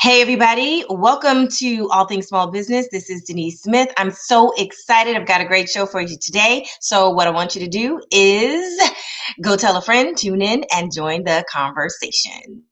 Hey, everybody. Welcome to All Things Small Business. This is Denise Smith. I'm so excited. I've got a great show for you today. So what I want you to do is go tell a friend, tune in, and join the conversation.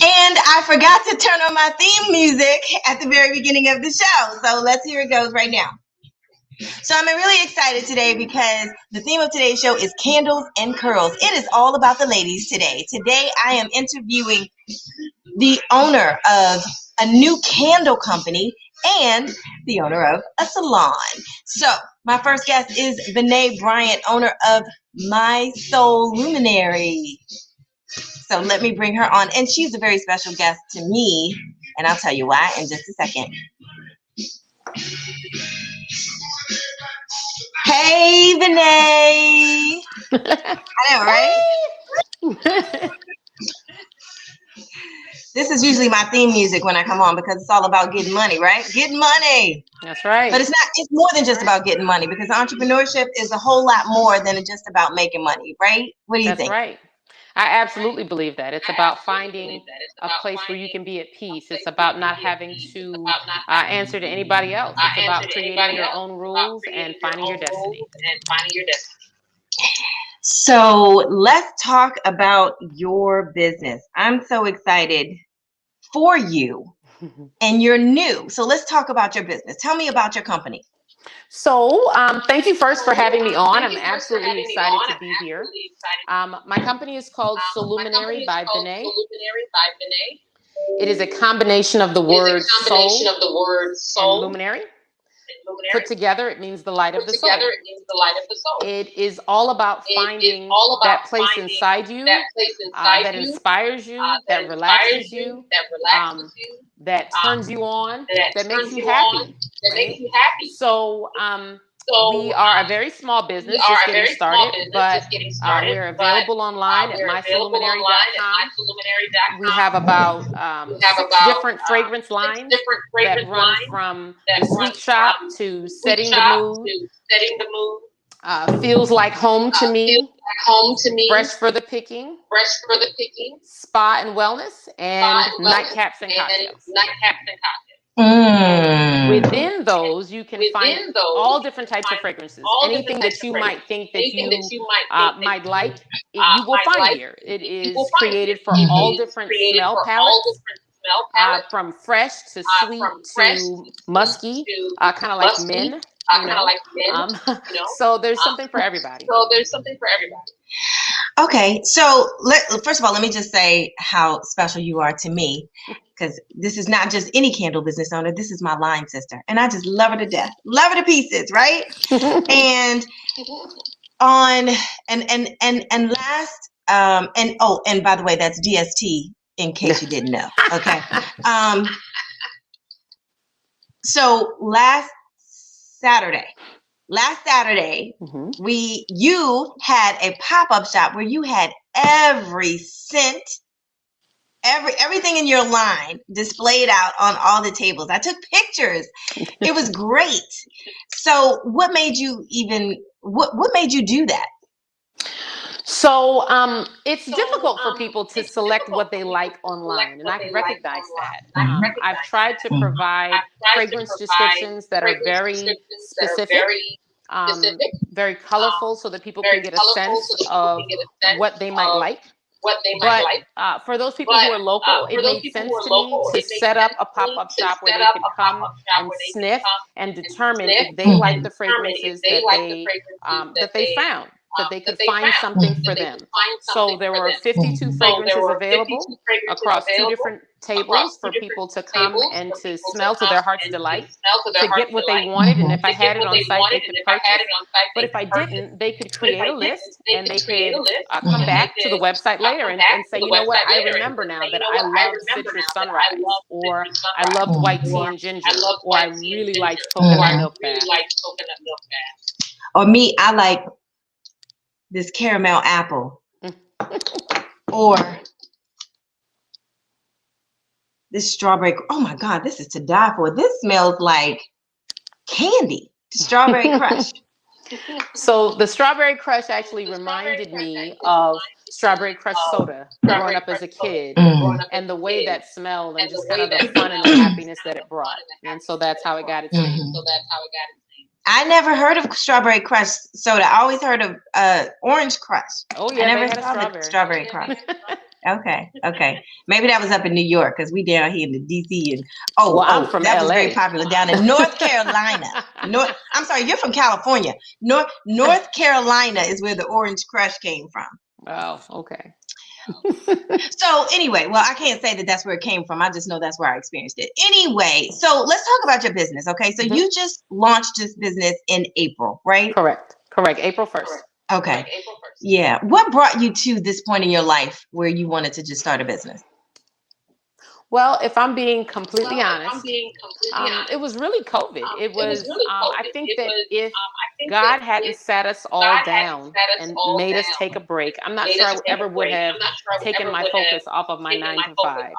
And I forgot to turn on my theme music at the very beginning of the show. So let's hear it goes right now. So I'm really excited today because the theme of today's show is candles and curls. It is all about the ladies today. Today I am interviewing the owner of a new candle company and the owner of a salon. So my first guest is Vinet Bryant, owner of Souluminary. So let me bring her on. And she's a very special guest to me. And I'll tell you why in just a second. Hey, Vinet. I know, right? This is usually my theme music when I come on because it's all about getting money, right? Getting money. That's right. But it's more than just about getting money because entrepreneurship is a whole lot more than just about making money, right? What do you think? That's right. I absolutely believe that. It's about finding a place where you can be at peace. It's about not having to answer to anybody else. It's about creating your own rules and finding your destiny. So let's talk about your business. I'm so excited for you and you're new. So let's talk about your business. Tell me about your company. So thank you first for having me on. I'm absolutely excited to be here. My company is called Souluminary by Vinet. It is a combination of the word soul and luminary. Put together, it means the light of the soul. It is all about finding that place inside you that inspires you, that relaxes you, that turns you on, that makes you happy. Right? So we are a very small business, just getting started, but we're available online at mysouluminary.com. We have about 6 different fragrance lines that run from the sweet shop to setting the mood, feels like home to me, fresh for the picking, spa and wellness, and nightcaps and cocktails. Within those, you can find all different types of fragrances. Anything that you might think that you might like, you will find here. It is created for all different smell palettes, from fresh to sweet to musky, kind of like men. So there's something for everybody. Okay, so first of all, let me just say how special you are to me, because this is not just any candle business owner. This is my line sister, and I just love her to death, love her to pieces, right? And by the way, that's DST in case you didn't know. Okay. So last Saturday, you had a pop-up shop where you had every scent, everything in your line displayed out on all the tables. I took pictures. It was great. So what made you do that? So it's difficult for people to select what they like online, and I recognize that. I've tried to provide fragrance descriptions that are very specific, very colorful, so that people can get a sense of what they might like. For those people who are local, it made sense to me to set up a pop-up shop where they could come and sniff and determine if they like the fragrances that they found, that they could find something for them. So there were 52 fragrances available across 2 different tables for people to come and to smell to their heart's delight, to get what they wanted. And if I had it on site, they could purchase. But if I didn't, they could create a list, and they could come back to the website later and say, you know what, I remember now that I loved Citrus Sunrise, or I loved white tea and ginger, or I really liked coconut milk bath. Or me, I like this caramel apple. Or this strawberry. Oh my God, this is to die for. This smells like candy. Strawberry Crush. So the Strawberry Crush actually reminded me of Strawberry Crush soda growing up as a kid, and the way that smelled, and just kind of the fun and the happiness that it brought. And so that's how it got its name. I never heard of Strawberry Crush soda. I always heard of Orange Crush. Oh yeah, I never saw the Strawberry Crush. Okay. Maybe that was up in New York, because we down here in the DC, and I'm from that LA. was very popular down in North Carolina. I'm sorry, you're from California. North Carolina is where the Orange Crush came from. Oh, okay. So anyway, well, I can't say that that's where it came from. I just know that's where I experienced it. Anyway, so let's talk about your business, okay? So you just launched this business in April, right? Correct. April 1st. Okay. Yeah. What brought you to this point in your life where you wanted to just start a business? Well, if I'm being completely honest, it was really COVID. It was, I think that if God hadn't sat us all down and made us take a break, I'm not sure I ever would have taken my focus off of my 9 to 5.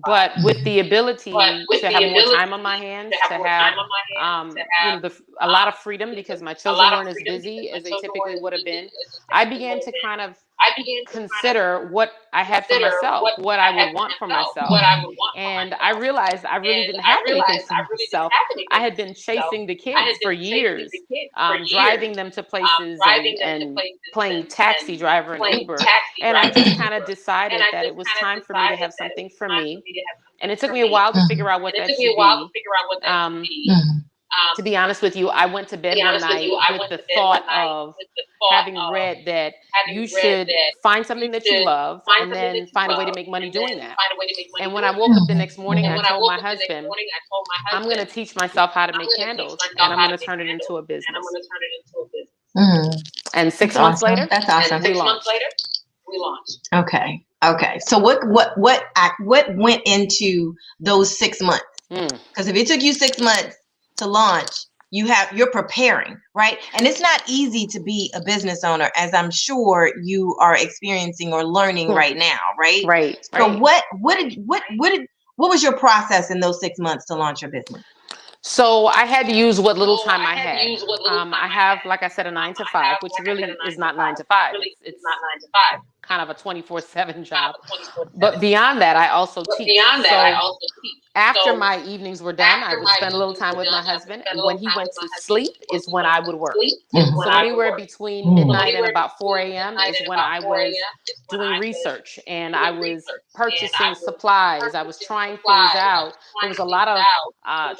But with the ability to have more time on my hands, to have a lot of freedom, because my children weren't as busy as they typically would have been, I began to kind of consider what I had for myself, what I would want for myself. And I realized I really didn't have anything for myself. I had been chasing the kids for years, driving them to places and playing taxi driver and Uber. And I just kind of decided that it was time for me to have something for me. And it took me a while to figure out what that should be. To be honest with you, I went to bed one night with the thought of having read that you should find something that you love and then find a way to make money doing that. And when I woke up the next morning, I told my husband, I'm going to teach myself how to make candles, and I'm going to turn it into a business. And 6 months later, that's awesome. We launched. Okay. So what went into those 6 months? Because if it took you 6 months to launch, you're preparing, right? And it's not easy to be a business owner, as I'm sure you are experiencing or learning right now, right? Right. So what was your process in those 6 months to launch your business? So I had to use what little time I had. I have, like I said, a 9 to 5, which really is not 9 to 5. It's not 9 to 5. Kind of a 24/7 job. But beyond that, I also teach. After my evenings were done, I would spend a little time with my husband, and when he went to sleep is when I would work. So anywhere between midnight and about 4 a.m. is when I was doing research, and I was purchasing supplies. I was trying things out. There was a lot of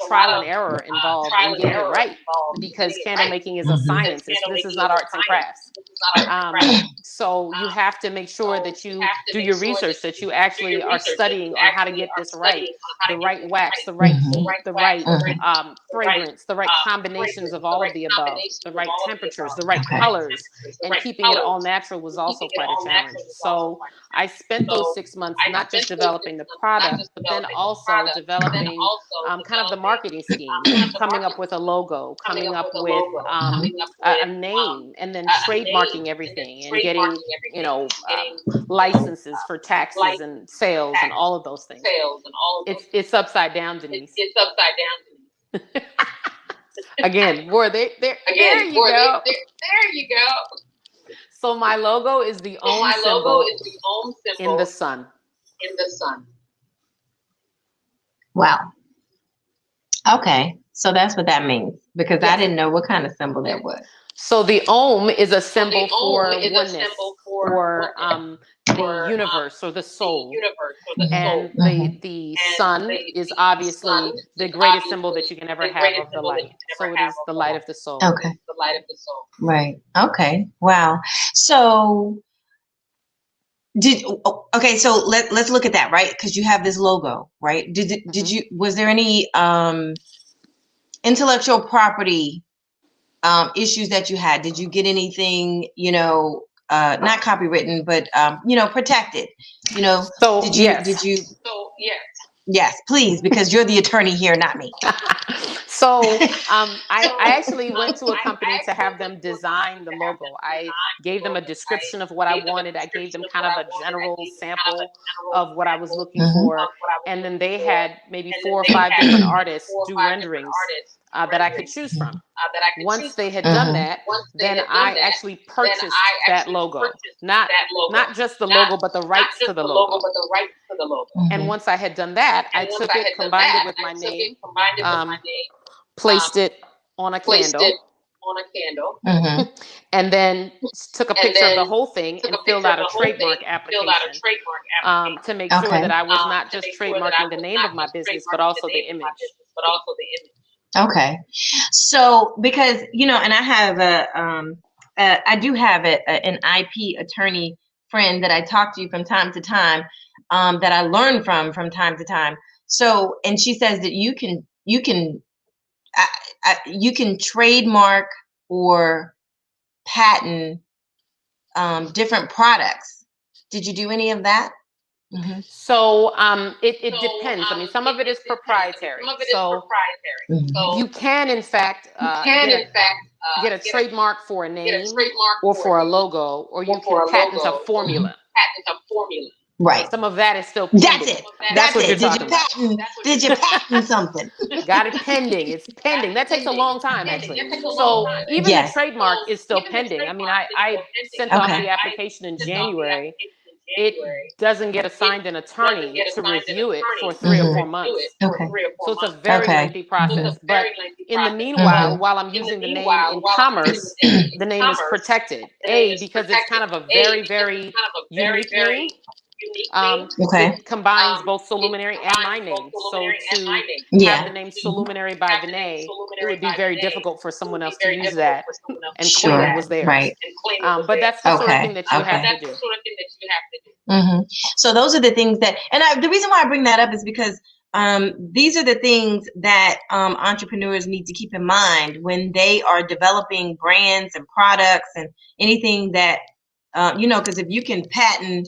trial and error involved in getting it right, because candle making is a science. This is not arts and crafts. So you have to make sure that you do your research, that you actually are studying on how to get this right. The right wax, the right heat, the right fragrance, the right combinations of all of the above, the right temperatures, the right colors, and keeping it all natural was also quite a challenge. So I spent those 6 months not just developing the product, but then also developing kind of the marketing scheme, coming up with a logo, coming up with a name, and then trademarking everything and getting, licenses for taxes and sales and all of those things. It's upside down, Denise. Again, there you go. So my logo is the Om symbol in the sun. Wow. Okay, so that's what that means, because I didn't know what kind of symbol that was. So the Om is a symbol for oneness, for the universe or the soul. And the sun is obviously the greatest symbol that you can ever have of the light. So it is the light of the soul. Okay. Right. Okay. Wow. So so let's look at that, right? Because you have this logo, right? Was there any intellectual property issues that you had? Did you get anything, not copywritten, but protected? So did you? Yes, please, because you're the attorney here, not me. So I actually went to a company to have them design the logo. I gave them a description of what I wanted. I gave them kind of a general sample of what I was looking for. And then they had maybe 4 or 5 different artists do renderings that I could choose from. Once they had done that, then I actually purchased that logo. Not just the logo, but the rights to the logo. And once I had done that, I took it, combined it with my name, placed it on a candle, and then took a picture of the whole thing and filled out a trademark application to make sure that I was not just trademarking the name of my business, but also the image. Okay. So, because, and I have I do have an IP attorney friend that I talk to from time to time, that I learn from time to time. So, and she says that you can trademark or patent different products. Did you do any of that? Mm-hmm. So it depends. I mean, some of it is proprietary. So you can, in fact, get a trademark for a name or for a logo, or you can patent a formula. Right. Some of that is still pending. That's it. That's what you're talking about. Did you patent something? Got it pending. It's pending. That takes a long time, actually. So even the trademark is still pending. I mean, I sent off the application in January. It doesn't get assigned an attorney to review it for 3 or 4 months. Okay. So it's a very lengthy process. But in the meanwhile, while I'm using the name in commerce, the name is protected. Because it's kind of a very, very unique name. It combines both Souluminary and my name. So to have the name Souluminary by Vinet, it would be very difficult for someone else to use that and claim it was theirs. Right. But that's the sort of thing that you have to do. So those are the things that, and the reason why I bring that up is because these are the things that entrepreneurs need to keep in mind when they are developing brands and products and anything that, because if you can patent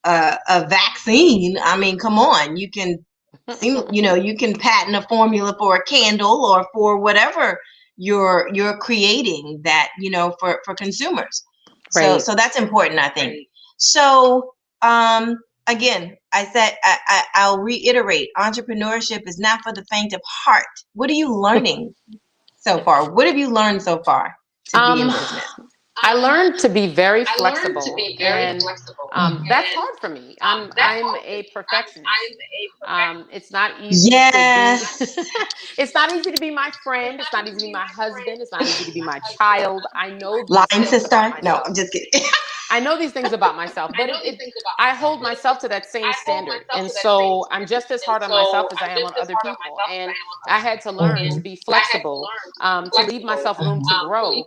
a vaccine, I mean, come on, you can, you can patent a formula for a candle or for whatever you're creating that, for consumers. Right. So that's important, I think. Right. So, again, I said, I'll reiterate, entrepreneurship is not for the faint of heart. What are you learning so far? What have you learned so far to be in business? I learned to be very flexible, and that's hard for me. I'm a perfectionist. It's not easy to be. It's not easy to be my friend. It's not easy to be my husband. It's not easy to be my child. I know. Lying sister? No, I'm just kidding. I know these things about myself, but I hold myself to that same standard. And so I'm just as hard on myself as I am on other people. And I had to learn to be flexible, to leave myself room to grow.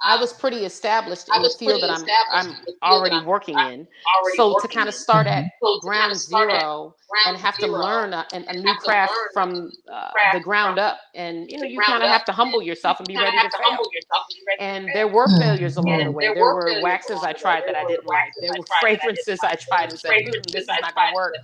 I was pretty established in the field that I'm already working in. So to kind of start at ground zero and have to learn a new craft from the ground up, and you kind of have to humble yourself and be ready to fail. And there were failures along the way. There were waxes I tried that I didn't like. There were fragrances I tried and said, this is not going to work.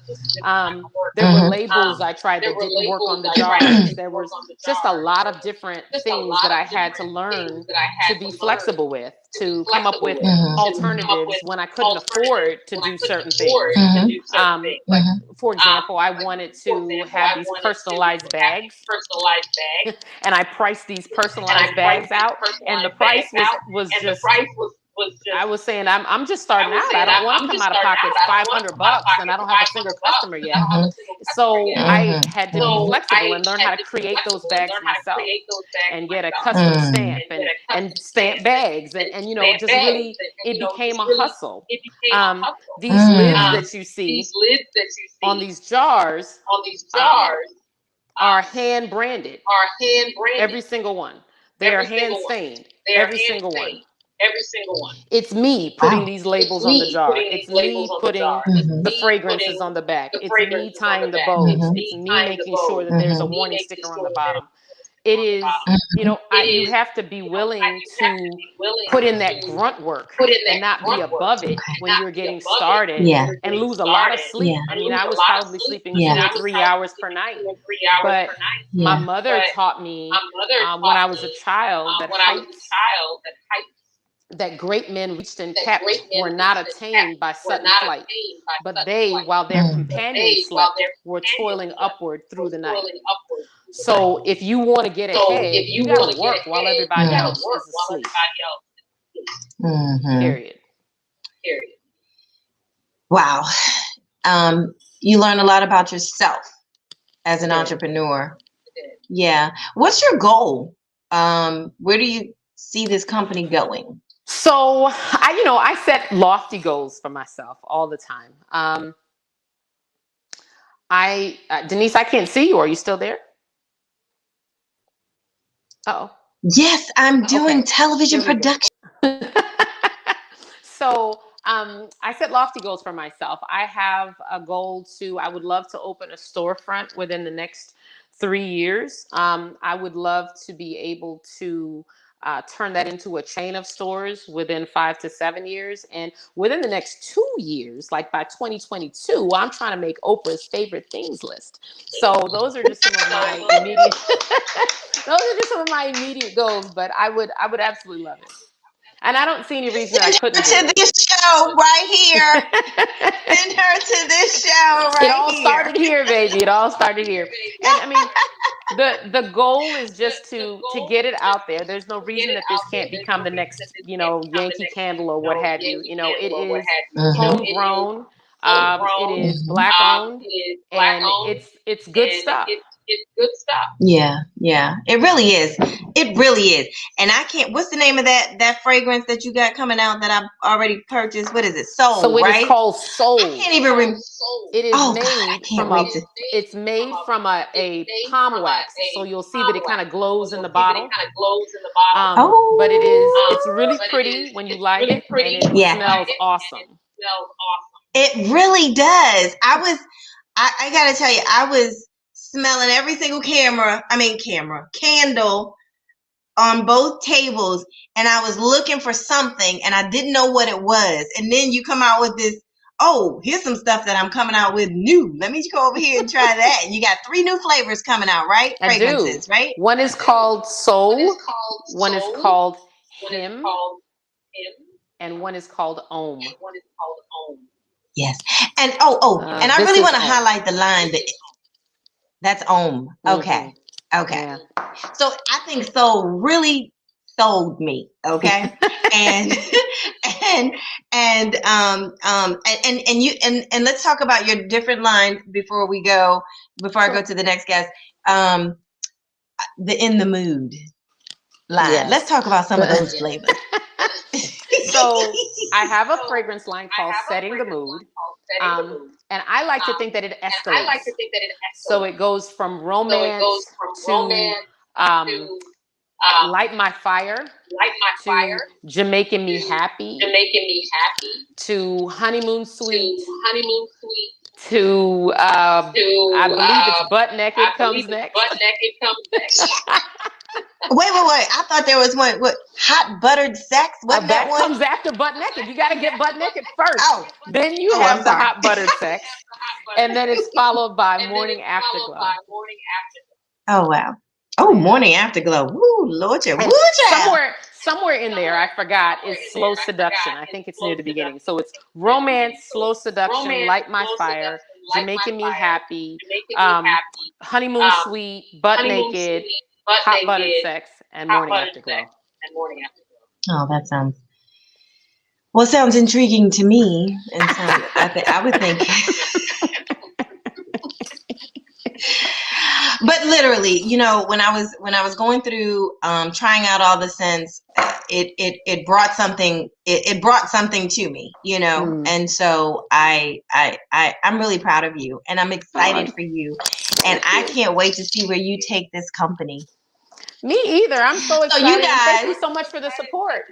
There were labels I tried that didn't work on the jars. There was just a lot of different things that I had to learn to be flexible with, to come up with alternatives when I couldn't afford to do certain things. Like, for example, I wanted to have these personalized bags, and I priced these personalized bags out, and the price was just, I was saying, I'm just starting out. I don't want to come out of pocket $500 and I don't have a single customer yet. So I had to be flexible and learn how to create those bags myself and get a custom stamp and stamp bags and you know, just really, it became a hustle. These lids that you see on these jars are hand branded. Every single one. They are hand stained. Every single one. It's me putting these labels on the jar. It's me putting the fragrances on the back. It's me tying the bows. It's me making sure that there's a warning sticker on the bottom. It is, you know, you have to be willing to put in that grunt work and not be above it when you're getting started and lose a lot of sleep. I mean, I was probably sleeping 2 or 3 hours per night, but my mother taught me when I was a child that great men reached and kept were not attained by sudden flight, but they, while their companions slept, were toiling upward through the night. So if you want to get ahead, you got to work while everybody else is asleep. Period. Wow. You learn a lot about yourself as an entrepreneur. Yeah. What's your goal? Where do you see this company going? So I set lofty goals for myself all the time. Denise, I can't see you. Are you still there? Uh-oh. Yes, I'm doing television production. So I set lofty goals for myself. I have a goal I would love to open a storefront within the next 3 years. I would love to be able to turn that into a chain of stores within 5 to 7 years. And within the next 2 years, like by 2022, I'm trying to make Oprah's favorite things list. So those are just some of my immediate goals, but I would absolutely love it. And I don't see any reason I couldn't do it. To this show right here. Send her to this show right here. It all started here, baby. It all started here. And I mean, the goal is just to get it out there. There's no reason that this can't become the next, Yankee Candle or what have you. It is homegrown. It is Black owned, and it's good stuff. Yeah. It really is. It really is. And I can't. What's the name of that fragrance that you got coming out that I've already purchased? What is it? Soul. So it right? is called Soul. I can't even remember. It is it's made from a palm wax. So you'll see that it kind of glows in the bottle. But it's really pretty when you light it, and it smells awesome. It really does. I gotta tell you, I was smelling every single candle on both tables, and I was looking for something and I didn't know what it was. And then you come out with this, here's some stuff that I'm coming out with new. Let me go over here and try that. And you got 3 new flavors coming out, right? Fragrances, right? One is called Soul, one is called Him, and one is called Om. Yes. And and I really want to highlight the line that's Om. Okay. Okay. Yeah. So I think Soul really sold me. Okay. and let's talk about your different lines before I go to the next guest. The In the Mood line. Yes. Let's talk about some of those flavors. So I have a fragrance line called Setting the Mood. And I like to think that it escalates. So it goes from romance to Light My Fire, to Jamaican Me Happy, to Honeymoon Sweet, to I believe it's Butt Naked comes next. Wait. I thought there was one. What? Hot Buttered Sex? What that one? Comes after Butt Naked. You got to get Butt Naked first. Then you have the Hot Buttered Sex. And then it's followed by Morning Afterglow. Oh, wow. Oh, Morning Afterglow. Woo, Lord. Somewhere in there, I forgot, is Slow Seduction. I think it's near the beginning. So it's Romance, Slow Seduction, Light My Fire, Jamaican Me Happy, Honeymoon Sweet, Butt Naked, Hot Buttered Sex, and Morning Afterglow. Oh, that sounds intriguing to me. And so I would think But literally, you know, when I was going through trying out all the scents, it brought something. It brought something to me, you know, and so I'm really proud of you, and I'm excited for you, and I can't wait to see where you take this company. Me either. I'm so excited. So you guys, thank you so much for the support.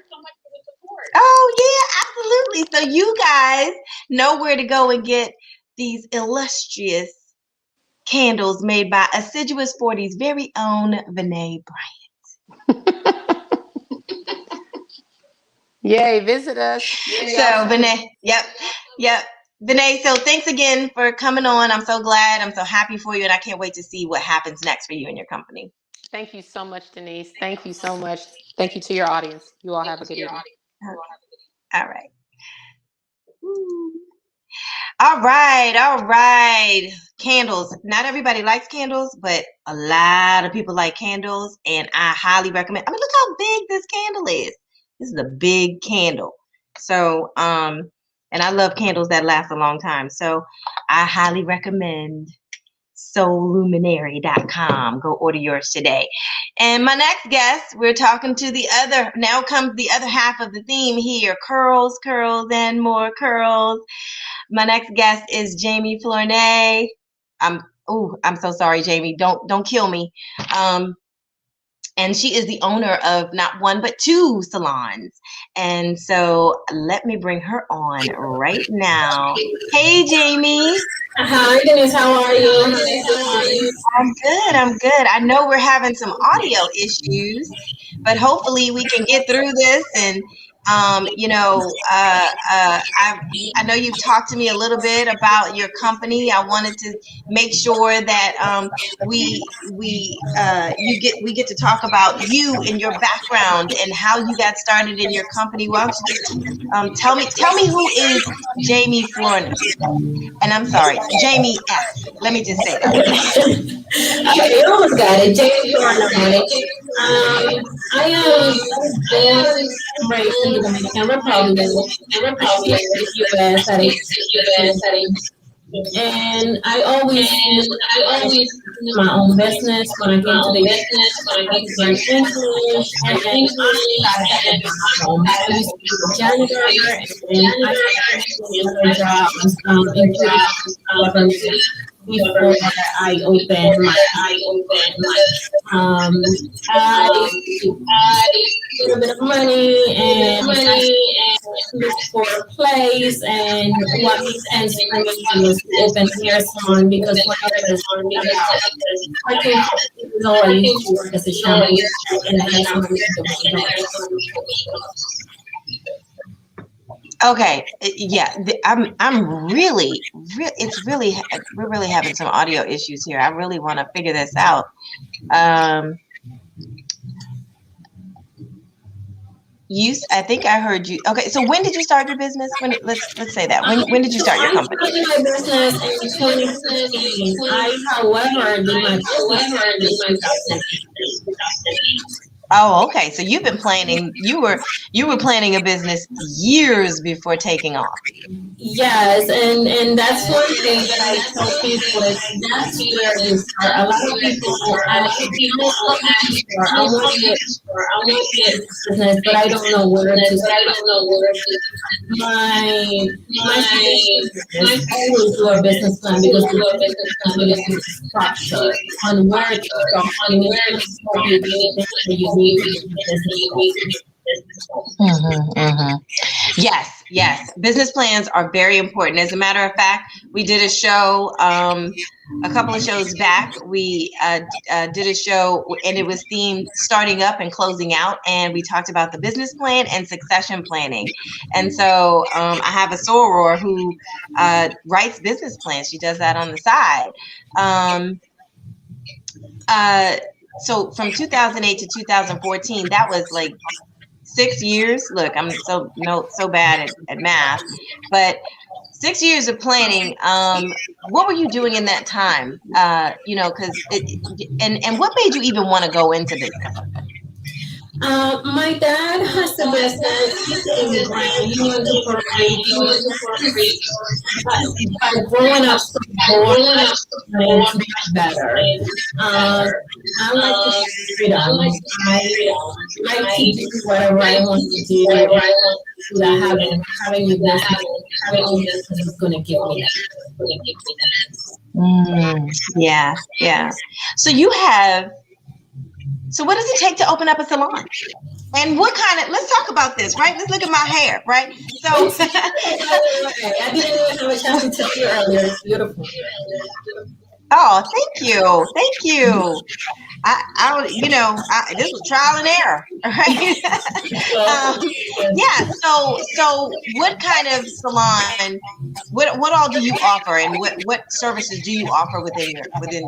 Oh yeah, absolutely. So you guys know where to go and get these illustrious candles made by Assiduous 40's very own Vinet Bryant. Yay, visit us. So Vinet, yep. Vinet, so thanks again for coming on. I'm so glad. I'm so happy for you, and I can't wait to see what happens next for you and your company. Thank you so much, Denise. Thank you so much. Thank you to your audience. You all have a good evening. All right. All right. Candles. Not everybody likes candles, but a lot of people like candles, and I highly recommend. I mean, look how big this candle is. This is a big candle. So, and I love candles that last a long time. So I highly recommend Souluminary.com. Go order yours today. And my next guest, we're talking to now comes the other half of the theme here. Curls, and more curls. My next guest is Jeimy Flournoy. I'm so sorry, Jeimy. Don't kill me. And she is the owner of not one but two salons. And so let me bring her on right now. Hey, Jeimy. Hi, Denise. How are you? I'm good. I know we're having some audio issues, but hopefully we can get through this. And I know you've talked to me a little bit about your company. I wanted to make sure that we get to talk about you and your background and how you got started in your company. Why don't you just tell me who is Jeimy Flournoy? And I'm sorry, Jeimy F. Let me just say that. Okay, you almost got it. Jeimy Flournoy. I am raised in the Dominican Republic, U.S. And I always my own business when I came to the English and I started my home. I used to be a janitor and I started jobs including before I opened my I get a bit of money and look for a place, and what makes sense for me was to open hair salon because I think I used to work as a shampoo and hair salon. Okay, yeah, I'm really, we're really having some audio issues here. I really want to figure this out. I think I heard you. Okay, so when did you start your business? Let's say that. When did you start your company? I started my business in 2016. However, did my Oh, okay. So you've been planning. You were planning a business years before taking off. Yes, and that's one thing that I tell people is that's where you start. A lot of people ask me, I want to get business, but I don't know where to start. My always do a business plan because it's a structure on where to start and where you need business. Yes. Business plans are very important. As a matter of fact, we did a show a couple of shows back. We did a show and it was themed starting up and closing out, and we talked about the business plan and succession planning. And so I have a soror who writes business plans. She does that on the side. So from 2008 to 2014, that was like 6 years. Look, I'm so bad at math, but 6 years of planning. What were you doing in that time? And what made you even want to go into business? My dad has a business. He's an immigrant. He went to Puerto Rico. But growing up so bored, I wanted to be better. I like to freedom. I like to do whatever I want to do. That having a business, having a business is going to give me that. Yeah, yeah. So so what does it take to open up a salon? And what kind of, let's talk about this, right? Let's look at my hair, right? So I didn't even have a chance to tell you earlier. It's beautiful. Oh, thank you. Thank you. This was trial and error, right? Yeah. So what kind of salon, what all do you offer, and what services do you offer within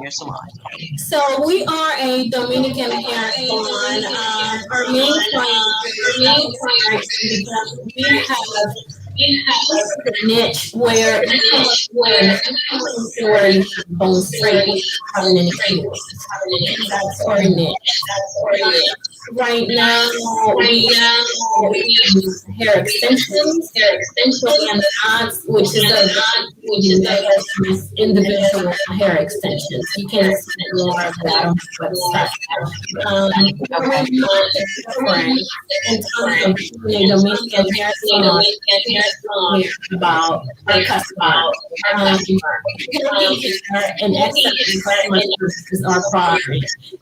your salon? So we are a Dominican hair salon. Our main client, we have a niche where bone straight having any cures. That's our niche. Right now, we use hair extensions, and knots, which is individual hair extensions. You can see more of that on the website. In terms of the Dominican hair salon, about our customer. And excellent is our product.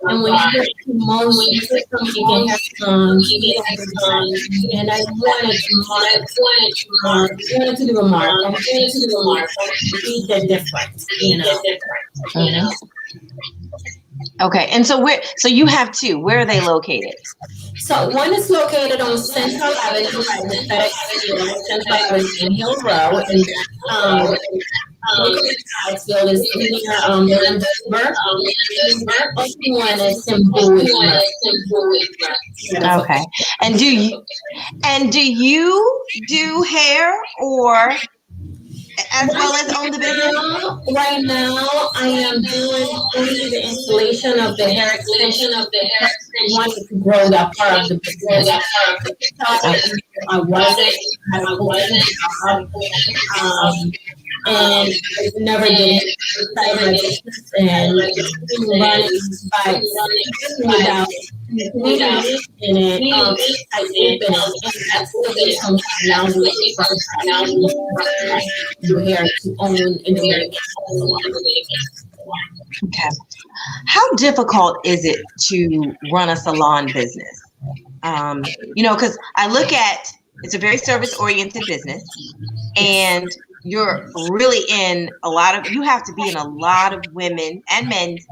And when you get to most Dominican hair salons, and I wanted to do a mark. I wanted to do a mark. Be the difference, Okay, and so you have two. Where are they located? So one is located on Central Avenue, Central Avenue in Hill Road, and Magnofield is near Lindbergh. Other one is in Bowie. Okay, and do you do hair or as well as own the business? Right now, I am doing only the installation of the hair extension I wanted to grow that part of the business. I wasn't. And I never did start my business and running by without in it. I open it, and that's the sometimes now do hair to own in the Okay. How difficult is it to run a salon business? Because I look at, it's a very service-oriented business, and you're really you have to be in a lot of women and men's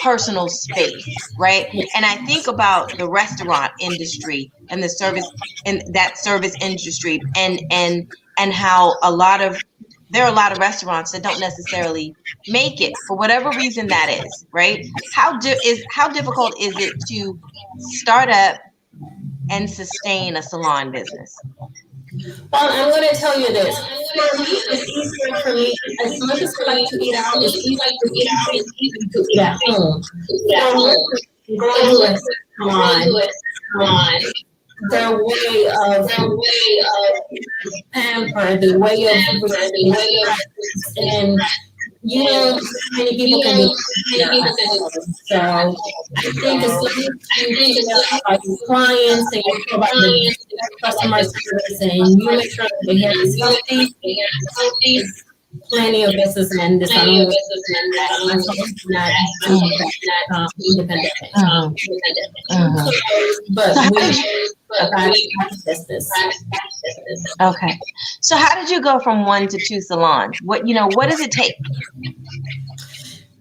personal space, right? And I think about the restaurant industry and the service industry, and how there are a lot of restaurants that don't necessarily make it for whatever reason that is, right? How difficult is it to start up and sustain a salon business? Well, I'm going to tell you this. It's easier for me. As much as I like to eat out, it's easier to eat at home. Going to a salon, their way of pamper, the way of and many people can do that. So I think as long as you think about your clients and you think about the customer service and you make sure that the hair is healthy, plenty of businessmen that not independent. But business. Okay. So how did you go from 1 to 2 salons? What does it take?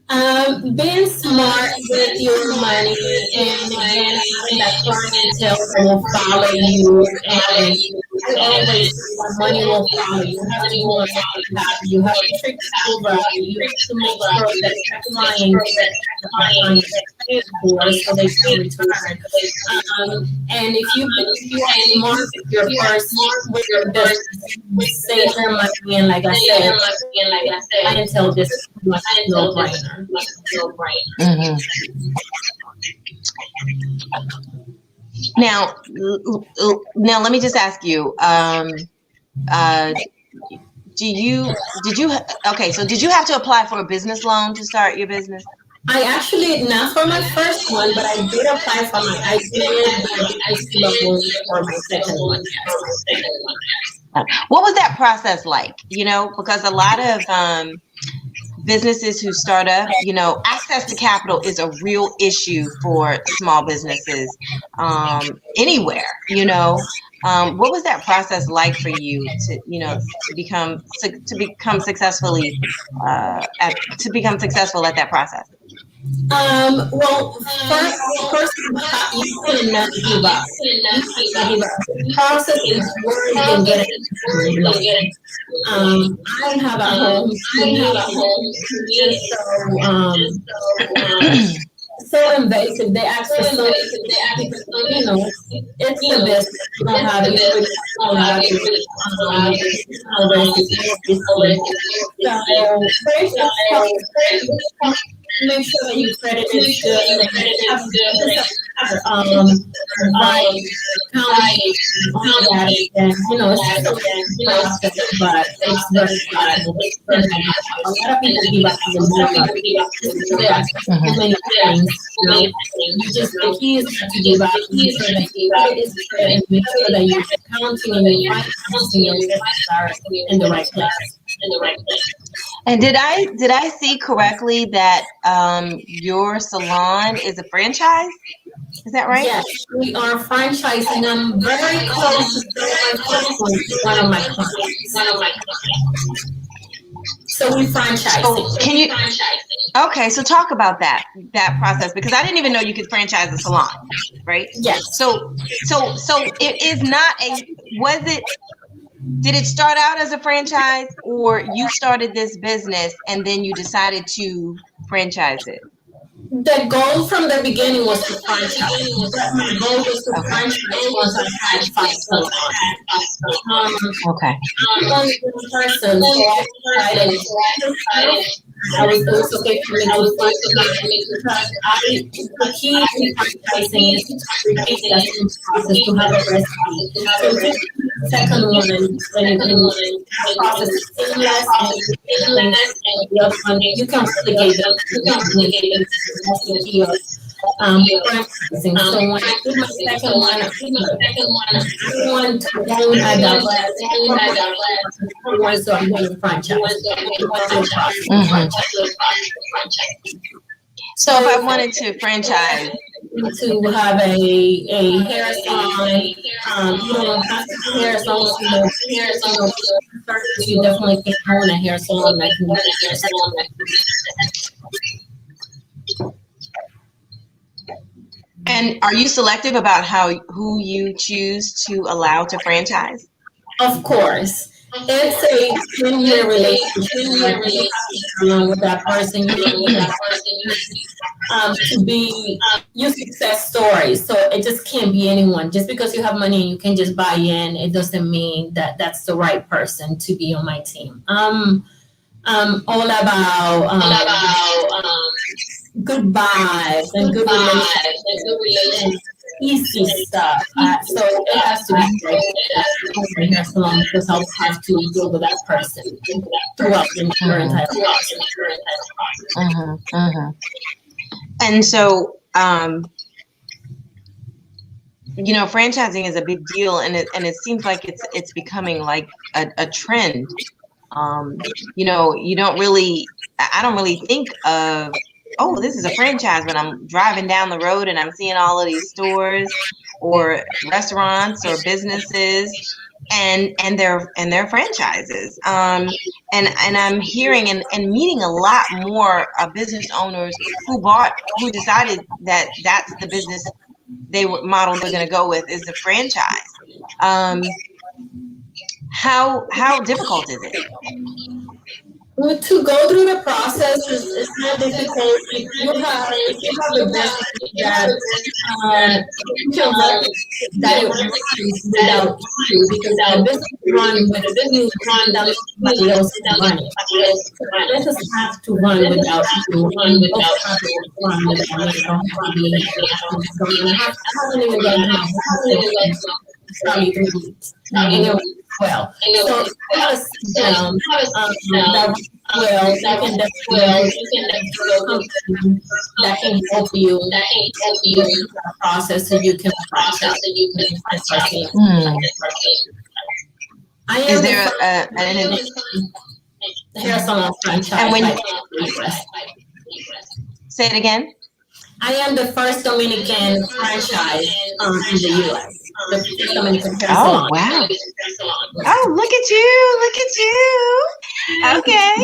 Being smart with your money and having that clientele that will follow you, and always money will follow you. You have to treat people right. You have to make sure that the client pays for so they can return. And if you are smart with your business, save your money, and like I said, clientele this is much no-brainer. Mm-hmm. Now, let me just ask you. Did you have to apply for a business loan to start your business? I actually, not for my first one, but I did apply for I did get a business loan for my second one. What was that process like? Because a lot of businesses who start up, access to capital is a real issue for small businesses anywhere. What was that process like for you to become successful at that process? Well, first, you cannot give up. The process is where you can get it. I have a home. So invasive. They ask for so, it's the best. You don't have it. Make sure that your credit is good. But it's very hard. A lot of people give up on the many things. The key is not to give up. Make sure that make sure that you're counting and your financing and are in the right place. And did I see correctly that your salon is a franchise? Is that right? Yes, we are franchising. I'm very close to one of my clients. So we franchise. Can you? Okay, so talk about that process, because I didn't even know you could franchise a salon, right? Yes. So it is not did it start out as a franchise, or you started this business and then you decided to franchise it? The goal from the beginning was to franchise. My goal was to franchise once I had 5 salons. Okay. One person, I was okay for me to the key to franchising is to repeat that process, to have a recipe. So the second one, when the process is seamless and the other one, you can replicate them. That's the key of franchising. So when I did my second one, I want to own a so I'm going to franchise. So if I wanted to franchise, to have a hair salon, you don't have to have hair salon. You definitely can own a hair salon that can get a hair salon. And are you selective about who you choose to allow to franchise? Of course. It's a 10-year relationship with that person. To be your success story. So it just can't be anyone. Just because you have money and you can just buy in, it doesn't mean that that's the right person to be on my team. All about good vibes and good relationships. Easy stuff. So it has to be great hair salon, because I'll have to deal with that person throughout the entire process. And so, franchising is a big deal, and it seems like it's becoming like a trend. I don't really think of, oh, this is a franchise when I'm driving down the road and I'm seeing all of these stores or restaurants or businesses and their franchises. And I'm hearing and meeting a lot more business owners who decided that that's the business model they're going to go with, is the franchise. How difficult is it? To go through the process is not difficult. If you have a business that you can run that it runs without you, because the business run with you without somebody else to run it. The business have to run without you, and both have to run without me. I haven't even gotten to my business probably 3 weeks. And it was well. So if you have a sit down that well, you can definitely something that can help you through the process so you can process. Is there a hair salon franchise? And when say it again. I am the first Dominican franchise in the U.S. The first Dominican hair salon. Oh, wow. Oh, look at you. Okay.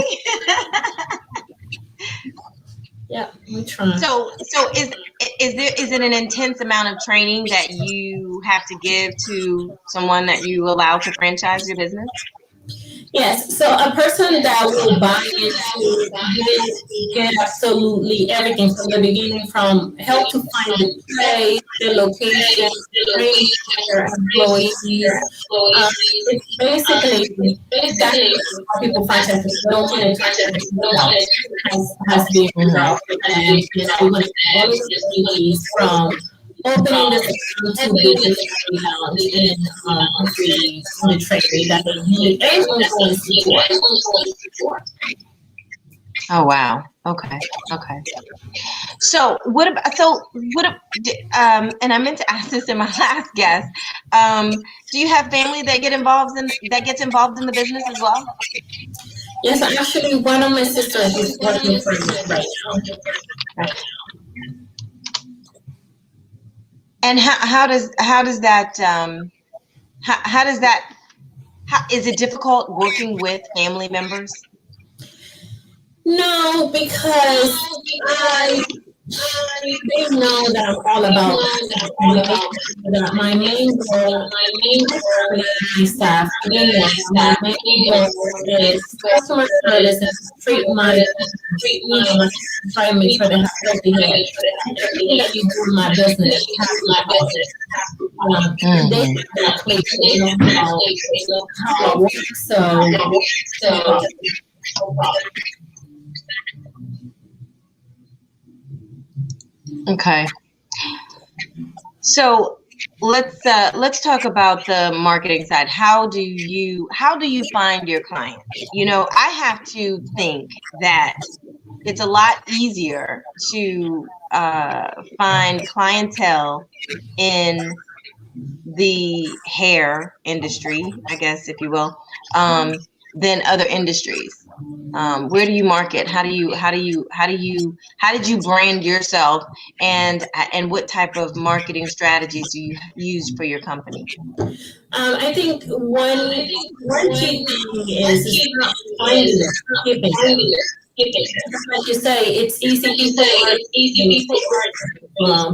Yeah, we try. So is it an intense amount of training that you have to give to someone that you allow to franchise your business? Yes, so a person that will buy into get absolutely everything from the beginning, from help to find the place, the location, training their employees. It's basically that's how people franchise. They don't want to franchise has been resolved, and we want to all the from opening this account to business launch and the training that they need. Everyone's going to support. Oh wow. Okay. So what about and I meant to ask this in my last guest. Do you have family that gets involved in the business as well? Yes, actually one of my sisters is working for me right now. And how does that is it difficult working with family members? No, because they know that I'm all about that. My main goal is staff. My main goal is customer service and treat try and make sure they have healthy hair. Everything that you do in my business they how it works. So okay. So let's talk about the marketing side. How do you find your clients? You know, I have to think that it's a lot easier to find clientele in the hair industry, I guess, if you will, than other industries. Where do you market? How did you brand yourself, and what type of marketing strategies do you use for your company? I think one key thing is not finding it. Like you say, it's easy. People are easy. But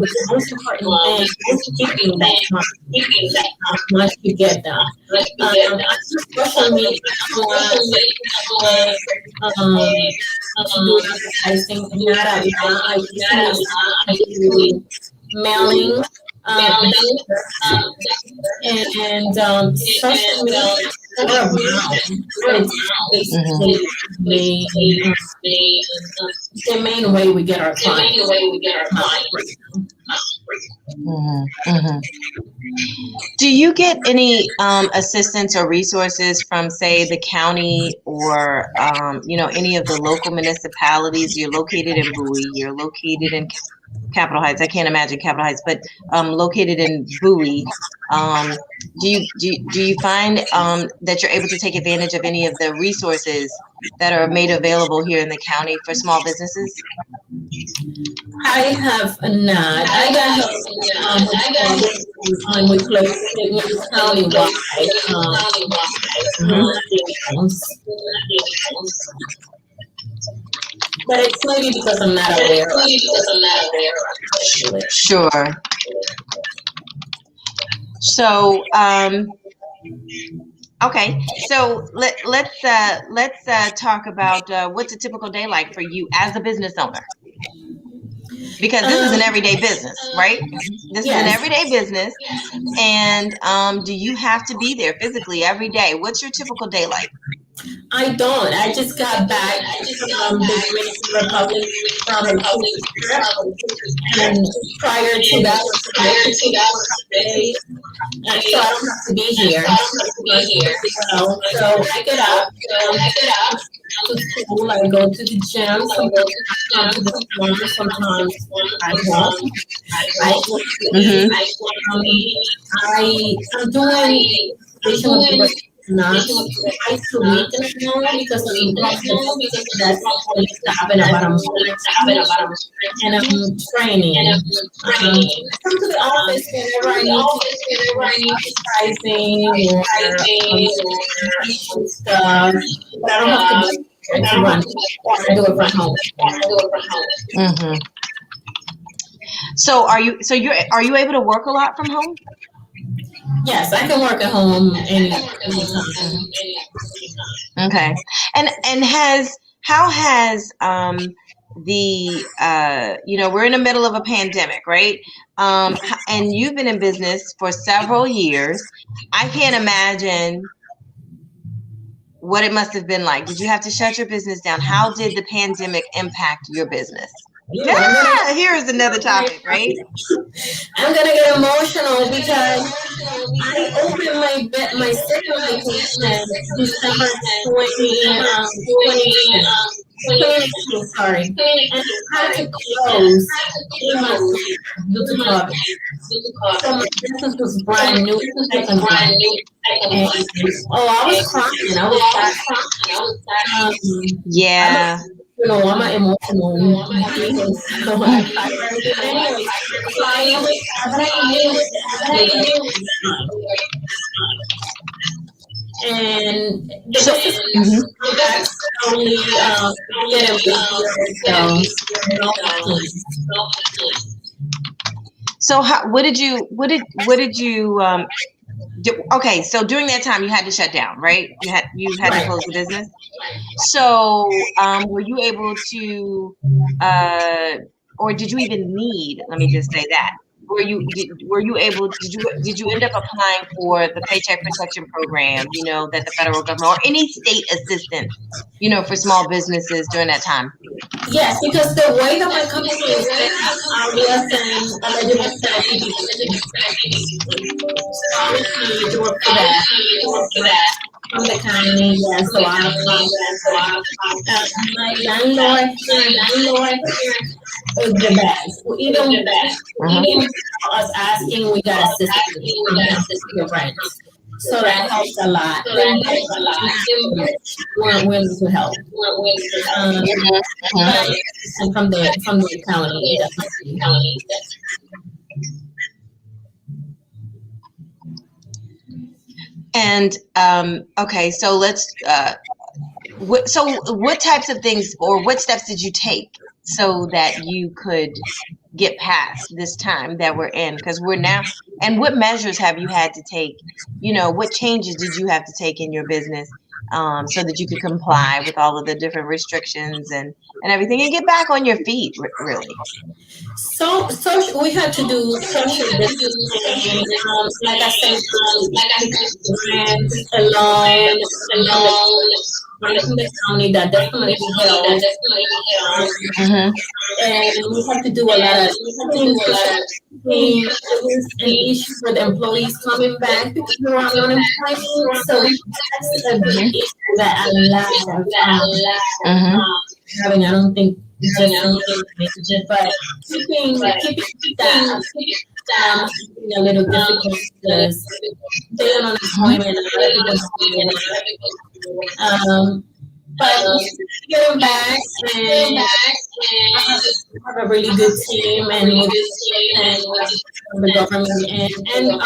the most important thing is keeping that once you get done. Social media, I think I do mailing. And social media is the main way we get our clients. Do you get any assistance or resources from, say, the county or any of the local municipalities? You're located in Bowie. You're located in Capitol Heights. I can't imagine Capitol Heights, but located in Bowie. Do you find that you're able to take advantage of any of the resources that are made available here in the county for small businesses? I have not. I got help with countywide. But it's maybe because I'm not aware. Sure. So, Okay, so let's talk about what's a typical day like for you as a business owner, because this is an everyday business, right? This is an everyday business, and do you have to be there physically every day? What's your typical day like? I don't. I just got back from the Dominican Republic from a 2-week trip, and prior to that, so I don't have to be here. So I get up, to school. I go to the gym. Sometimes I go to the salon. Sometimes I walk. I'm doing additional not twice a week anymore because that's stopping about a month, and I'm training. I come to the office whenever I need pricing or stuff, but I don't have to be to run. I do it from home. Mm-hmm. So are you able to work a lot from home? Yes, I can work at home anytime. Okay. And how has the we're in the middle of a pandemic, right? And you've been in business for several years. I can't imagine what it must have been like. Did you have to shut your business down? How did the pandemic impact your business? Yeah, here's another topic, right? I'm gonna get emotional because I opened my second vacation December 2020, sorry, and I had to close 3 months due to COVID. So my business was brand new. And, I was crying. I was crying. Yeah. I'm an emotional being, so I cry for everything anyway. And the business only so what did you do? Okay, so during that time you had to shut down, right? You had to close the business. So were you able to or did you even need, let me just say that, were you able, did you end up applying for the Paycheck Protection Program, that the federal government or any state assistance, for small businesses during that time? Yes, because the way that my company is set up, I wasn't eligible for that. From the county, yeah, so I my landlord is the best. Even us asking, we got assistance with rent. So that helps a lot. We're willing to help. And from the county, definitely. And okay, so let's. What types of things or what steps did you take so that you could get past this time that we're in? Because we're now, and what measures have you had to take? What changes did you have to take in your business so that you could comply with all of the different restrictions and everything and get back on your feet, really? So we had to do social distancing, like I said, Salon, from the county that definitely helped. And we have to do a lot of issues with employees coming back because we're on unemployment. So that's a big issue that a lot of having. I don't think but keeping staff a little difficult because they are on unemployment. But getting back and have a really good team and the government and our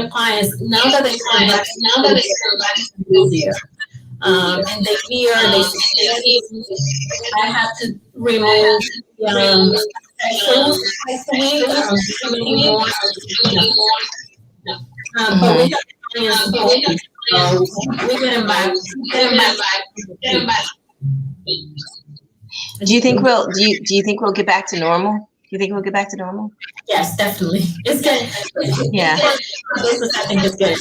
clients now that they come back easier. And they hear, I have to remove shows twice a week. But we have clients before, so we get them back. Do you think we'll get back to normal? Do you think we'll get back to normal? Yes, definitely. It's good. Yeah. I think it's good.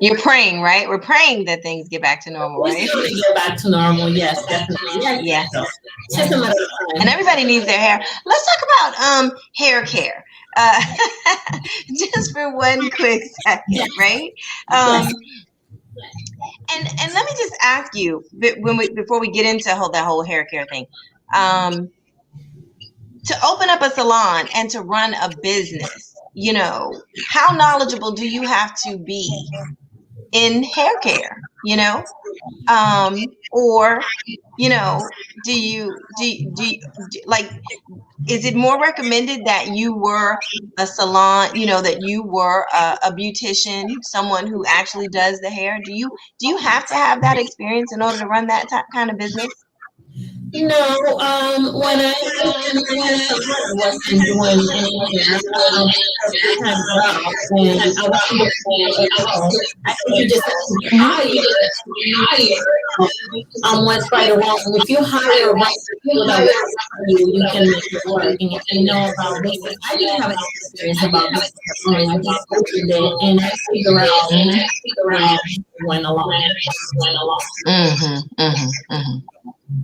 You're praying, right? We're praying that things get back to normal, right? Get back to normal. Yes, definitely. Yeah. It's just a matter of time. And everybody needs their hair. Let's talk about hair care. Just for one quick second, right? And let me just ask you, before we get into that whole hair care thing, to open up a salon and to run a business, how knowledgeable do you have to be in hair care? Or do you like? Is it more recommended that you were a salon, that you were a beautician, someone who actually does the hair? Do you have to have that experience in order to run that kind of business? No, when I wasn't doing any hair, and I wasn't I think you just have to hire. What's right or wrong? If you hire a right people that work for you, you can make it work. And if you know about business, I didn't have an experience about business. I just opened it and I figure out went along.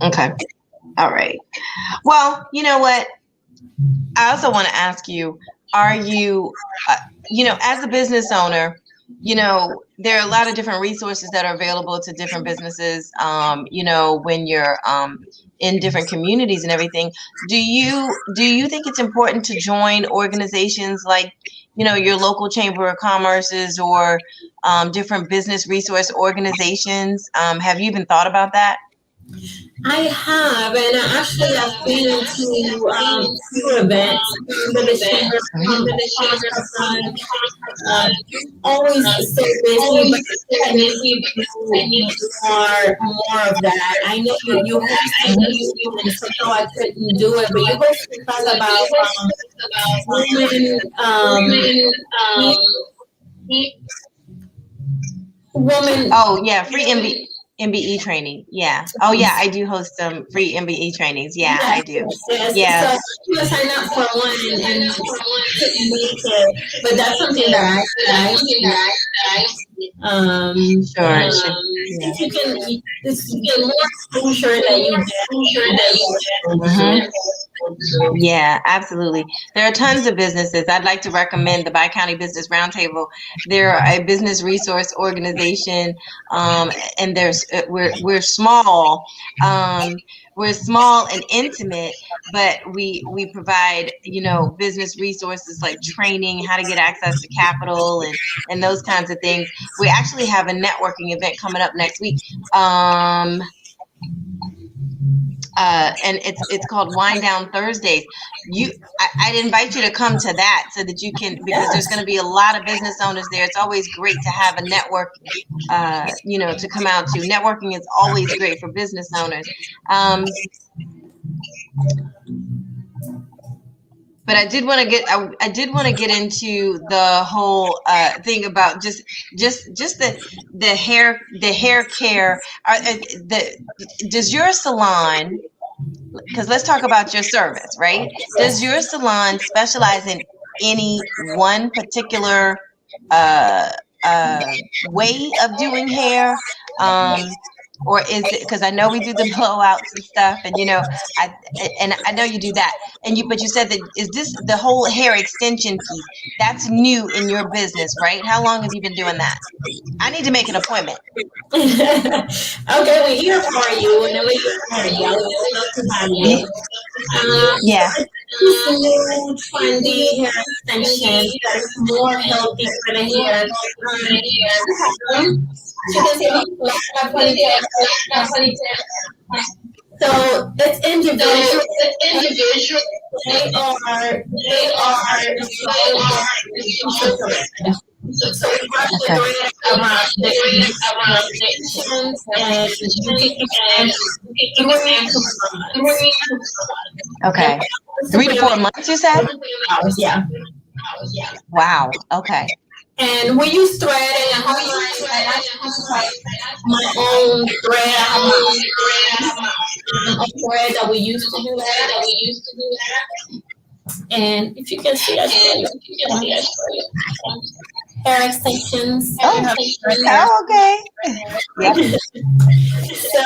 Okay. All right. Well, you know what? I also want to ask you, are you, as a business owner, there are a lot of different resources that are available to different businesses, when you're in different communities and everything. Do you think it's important to join organizations like, your local chamber of commerce's or different business resource organizations? Have you even thought about that? I have, and actually I've been to two events. Always so busy, but I need more of that. I know you hosted, so I couldn't do it, but you hosted talk about women. Oh yeah, free MBE training. Yeah. Oh yeah, I do host some free MBE trainings. Yeah, I do. Yes. Yeah. So you sign up for one and make it, but that's something that Sure. If you can get more exposure that you get. Yeah, absolutely. There are tons of businesses. I'd like to recommend the Bi-County Business Roundtable. They're a business resource organization, and we're small. We're small and intimate, but we provide, business resources like training, how to get access to capital and those kinds of things. We actually have a networking event coming up next week. And it's called Wind Down Thursdays. I'd invite you to come to that so that you can, because there's going to be a lot of business owners there. It's always great to have a network, to come out to. Networking is always great for business owners. But I did want to get into the whole thing about just the hair care. Does your salon, because let's talk about your service, right? Does your salon specialize in any one particular way of doing hair? Or is it, because I know we do the blowouts and stuff, and I know you do that, but you said that, is this the whole hair extension piece? That's new in your business, right? How long have you been doing that? I need to make an appointment. Okay, we're here for you, and then we're here for you. Yeah. New trendy hair extensions that is more healthy for the hair. So it's individual. They are. So we have to do Okay. 3 to 4 months, you said? Yeah. Wow. Okay. And we use thread, and I have my own thread. I have my own thread that we used to do that. And if you can see, I show you. Hair extensions. Oh, okay. Yep. So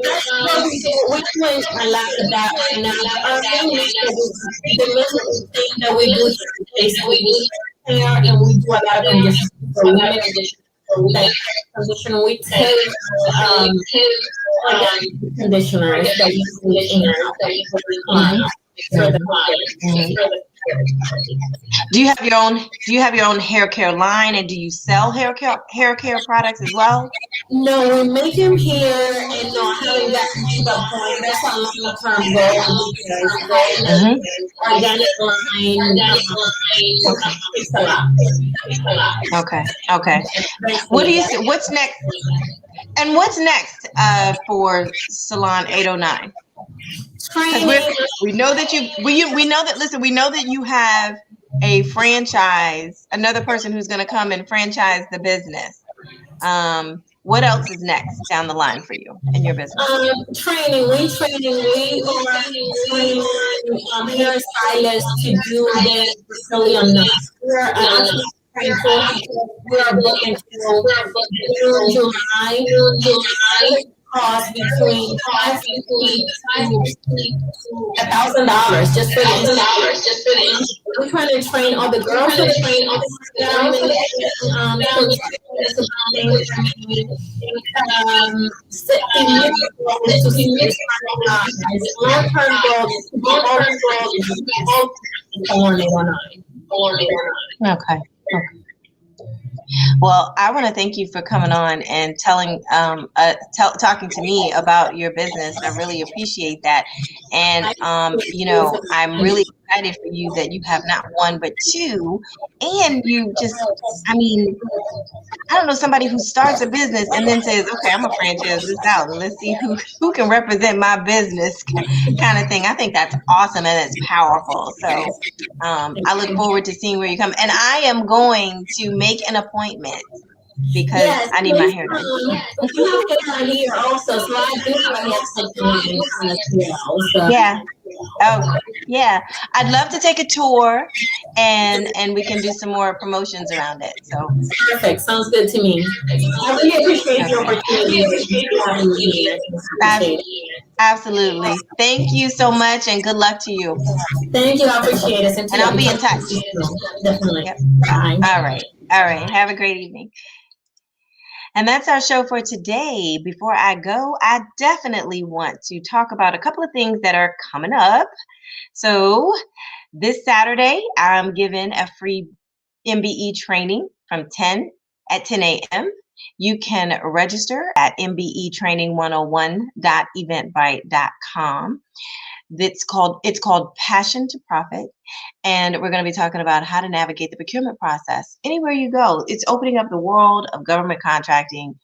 that's what we do. We're doing a lot of that right now. The main thing that we do is we do hair, and we do a lot of conditioning. So like condition, we take conditioners that we put in for the client. Do you have your own hair care line, and do you sell hair care products as well? No, we make them here, and no, I haven't gotten to that point. That's a long-term goal because organic line Okay. What's next? And what's next for Salon 809? We know that you have a franchise, another person who's going to come and franchise the business. What else is next down the line for you and your business? Training. We are training hairstylists to do this really on us. We are booking till July. Cost between $1,000 just for the we're trying to train all the girls to train all the long-term goal is to be all Okay. Well, I want to thank you for coming on and talking to me about your business. I really appreciate that. And, I'm really excited for you that you have not one, but two. And you just, I don't know, somebody who starts a business and then says, okay, I'm going to franchise this out and let's see who can represent my business kind of thing. I think that's awesome and it's powerful. So I look forward to seeing where you come. And I am going to make an appointment because I need my hair done. You have hair here also, so I do have a hair extension as well. Yeah. Oh, yeah. I'd love to take a tour and we can do some more promotions around it. So perfect. Sounds good to me. I really appreciate the opportunity. Absolutely. Thank you so much and good luck to you. Thank you. I appreciate it. And I'll be in touch. Definitely. Yep. Bye. All right. Have a great evening. And that's our show for today. Before I go, I definitely want to talk about a couple of things that are coming up. So this Saturday, I'm giving a free MBE training from 10 a.m. You can register at mbetraining101.eventbrite.com. It's called Passion to Profit, and we're going to be talking about how to navigate the procurement process anywhere you go. It's opening up the world of government contracting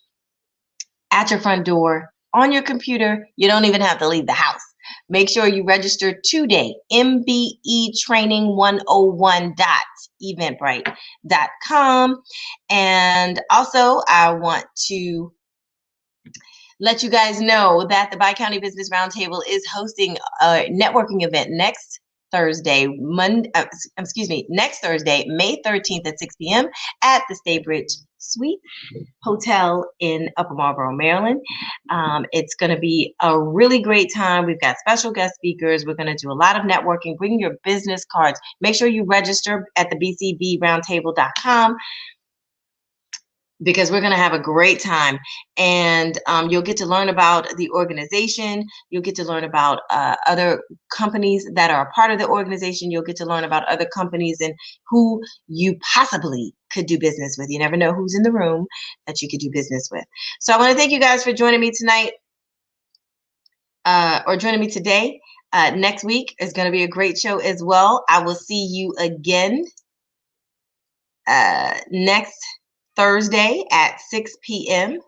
at your front door, on your computer. You don't even have to leave the house. Make sure you register today. mbetraining101.eventbrite.com. And also, I want to let you guys know that the Bi-County Business Roundtable is hosting a networking event next Thursday, May 13th at 6 p.m. at the Staybridge Suite Hotel in Upper Marlboro, Maryland. It's going to be a really great time. We've got special guest speakers. We're going to do a lot of networking. Bring your business cards. Make sure you register at the bcbroundtable.com. because we're going to have a great time, and you'll get to learn about the organization. You'll get to learn about other companies that are a part of the organization. You'll get to learn about other companies and who you possibly could do business with. You never know who's in the room that you could do business with. So I want to thank you guys for joining me tonight or joining me today. Next week is going to be a great show as well. I will see you again next Thursday at 6 p.m.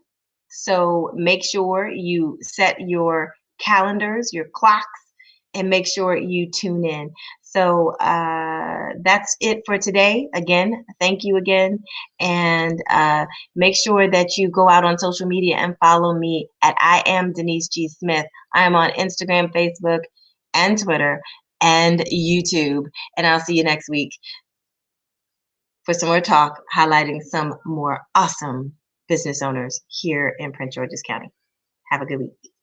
So make sure you set your calendars, your clocks, and make sure you tune in. So that's it for today. Again, thank you again. And make sure that you go out on social media and follow me at I am Denise G. Smith. I am on Instagram, Facebook, and Twitter, and YouTube. And I'll see you next week for some more talk highlighting some more awesome business owners here in Prince George's County. Have a good week.